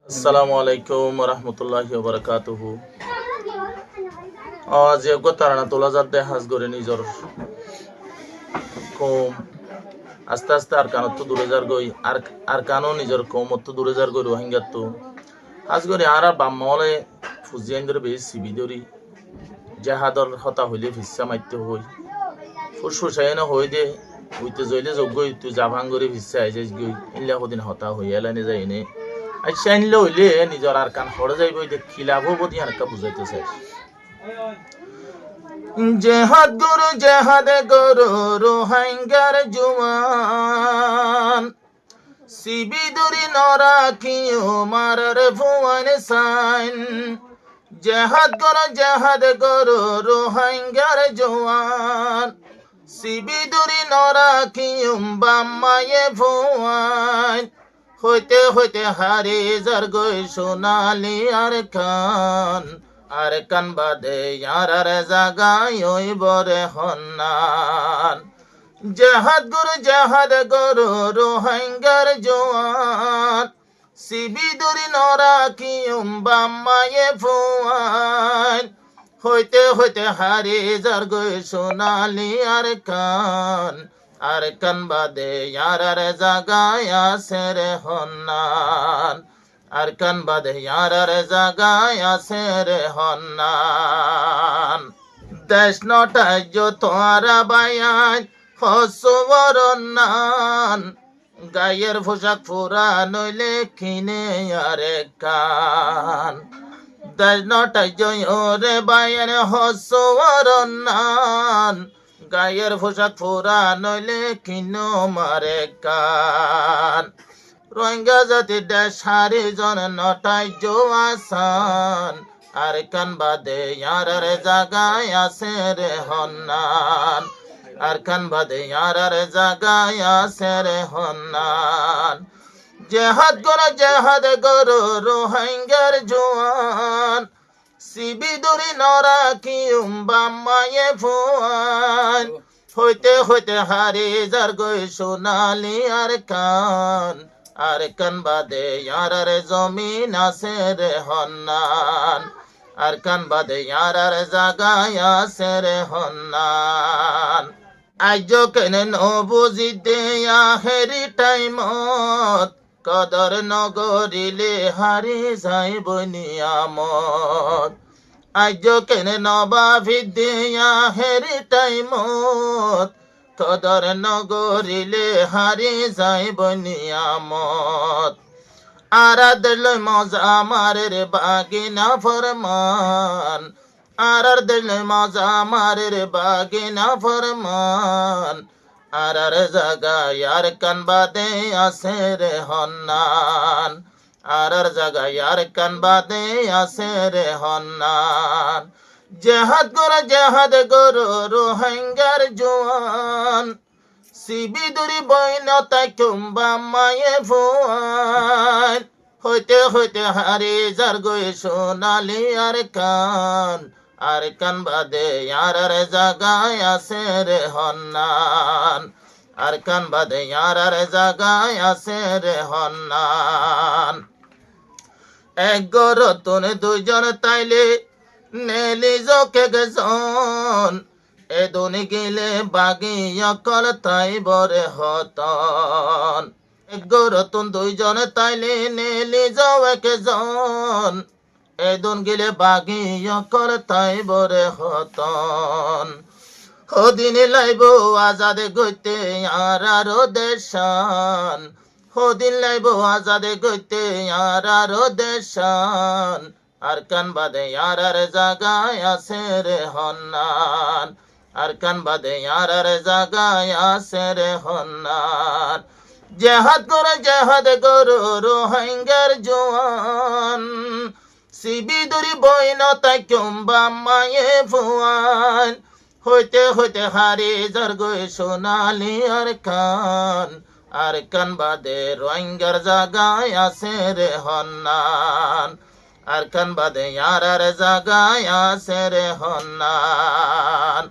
আসসালামু আলাইকুম রহমতুল্লাহি বারাকাতুহু। যে তারা তোলা যার দেহাজ করে নিজর কম আস্তে আস্তে আর কানত দূরে যার গই আর কানো নিজর কমত দূরে যার গই রোহিঙ্গাত আজ করে আর বাম্মলে ফুজিয়ান ধরে বেশ সিবি ধরি জাহাদর হতা হইলে ভিসা মাইতে হই ফুসফুসাইনা হই দে উইতে জইলে যোগ্য তুই জাভাং করে ভিসা আই যাই গই ইল্লা কদিন হতা হই এলানে যাই নে আচ্ছা আনলে হইলে নিজর আর কান হরে যাইব খিলাফ হবো দিয়ে আর বুঝাইতে চাই জেহাদ গরু রোহিঙ্গার জুয়ান সিবি দরি নরাকি মারার ভুয়ান সাইন জেহাদ গরু রোহিঙ্গার জুয়ান সিবি দরি নরাকি বাম্মায়ে ভুয়ান হইতে হইতে হারে যার গই সোনালি আর কান বাদে আর জাগাই ওই বরে হন্নান জেহাদ গরু রোহিঙ্গার জোয়ান সিবি দরি নরাকি বাম্মায়ে ফুয়ান হইতে হইতে হারে যার গই সোনালি আর কান বাদে আর জাগায় আছে রে হন্নান আর কান বাদে আর জাগায় আছে রে হন্নান দেশ নটায় তোরা বায়ান হসবরন্নান গায়ের পোশাক ফুরা নইলে কিনে আরে কান দেশ নটায় রে বায়ান হসবরন্নান গায়ের পোশাক ফুরা নইলে কিনো মারে কান রোহিঙ্গা জাতির দেশ হারি জন নটাই জোয়াসান আর কান বাদে আর জাগায় আছে রে হন্নান আর কান বাদে আর জাগায় আছে রে হন্নান জেহাদ গরু রোহিঙ্গার জোয়ান সিবি দরি নরাকি বাম্মায়ে ফুয়ান হইতে হইতে হারে যার গই সোনালি আর কান বাদে আর জমিন আছে রে হন্নান আর কান বাদে আর জাগায় আছে রে হন্নান আজ কেনে নবুজি দেয়া হেরি টাইমত কদর নগরিলে হারি যাইব নিয়ামত আজ কেনে নবাভি দেয়া হেরি টাইমত কদর নগরিলে হারি যাইব নিয়ামত আরার দিল মজা মারে রে বাগিনা ফরমান আরার দিল মজা মারে রে বাগিনা ফরমান আর জাগায় আর কান বাদে আছে রে হন্নান আর জাগায় আর কান বাদে আছে রে হন্নান জেহাদ গরু রোহিঙ্গার জোয়ান সিবি দরি বইন তাই কুম্বা মায়ে ফুয়ান হইতে হইতে হারে যার গই সোনালি আর কান বাদে আর জাগায় আছে রে হন্নান আর কান বাদে আর জাগায় আছে রে হন্নান এক গরতন দুইজন তাইলে নেলি জকে গজন এ দুনি গেলে বাগি অকল তাই বরে হতন এক গরতন দুইজন তাইলে নেলি জকে জন এদুন গেলে বাগি অকল তাই বরে হতন হদিন লাইব আজাদে গইতে আর দেশান হদিন লাইব আজাদে গইতে আর দেশান আর কান বাদে আর জাগায় আছে রে হন্নান আর কান বাদে আর জাগায় আছে রে হন্নান জেহাদ গরু রোহিঙ্গার জোয়ান সিবি দরি বইন তাই কুম্বা মায়ে ফুয়ান হইতে হইতে হারে যার গই সোনালি আর কান বাদে রোহিঙ্গার জাগায় আছে রে হন্নান আর কান বাদে আর জাগায় আছে রে হন্নান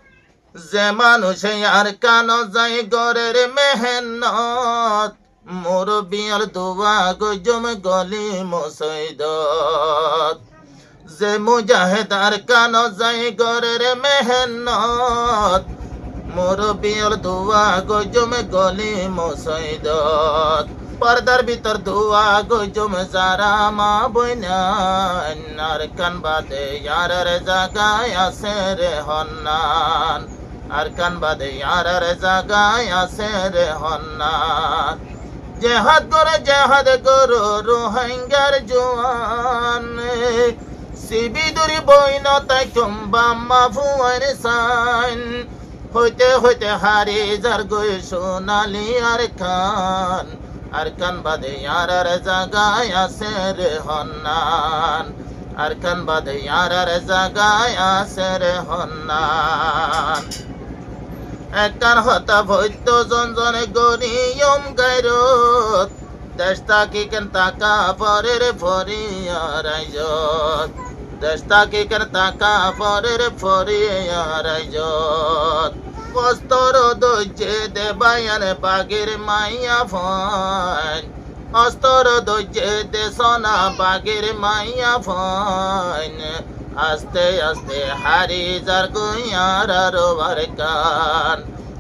যে মানুষে আর কান যাই গরের মেহনত মুরব্বিয়াল দোয়া গজম গলি মুসৈদত যে মুজাহিদার কান যাই গরের মেহনত মুরব্বিয়াল দোয়া গজম গলি মুসৈদত পর্দার ভিতর দোয়া গজম যারা মা বইনান আর কান বাদে ইয়ারের জাগায় আছে রে হন্নান আর কান বাদে ইয়ারের জাগায় আছে রে হন্নান জেহাদ করো রোহিঙ্গার জোয়ান সিবিদুরি বইন তাই চুম্বা মাফুয়ার সাইন হইতে হইতে হারি যার গই সোনালি আর কান বাদে ইয়ারার জাগায় আছে রে হন্নান আর কান বাদে ইয়ারার জাগায় আছে রে হন্নান একখান হতা ভৈত্য জনজনে গরিয়ম গাইরত দেশ তাকি কেন তাকা পরের ফরিয়ার আইজত দেশ তাকি কেন তাকা পরের ফরিয়ার আইজত অস্তর দৈজে দেবায়ান বাগের মাইয়া ফন অস্তর দৈজে দে সোনা বাগের মাইয়া ফন আস্তে আস্তে হারি যার গুইয়ার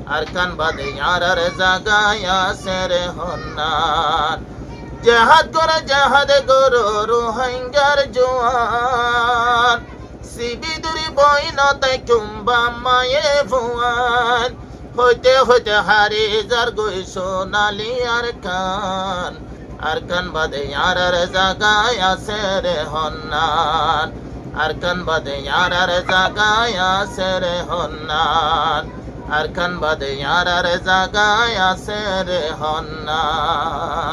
আর কান বাদে ইয়ারার জাগায় আছে রে হন্নান জেহাদ করো রোহিঙ্গার জোয়ান সিবিদুরি বইন তাই চুম্বা মায়ে ভুয়ান হইতে হইতে হারি যার গই সোনালি আর কান বাদে ইয়ারার জাগায় আছে রে হন্নান আর কান বাদে ইয়ারার জাগায় আছে রে হন্নান আর কান বাদে ইয়ারার জাগায় আছে রে হন্নান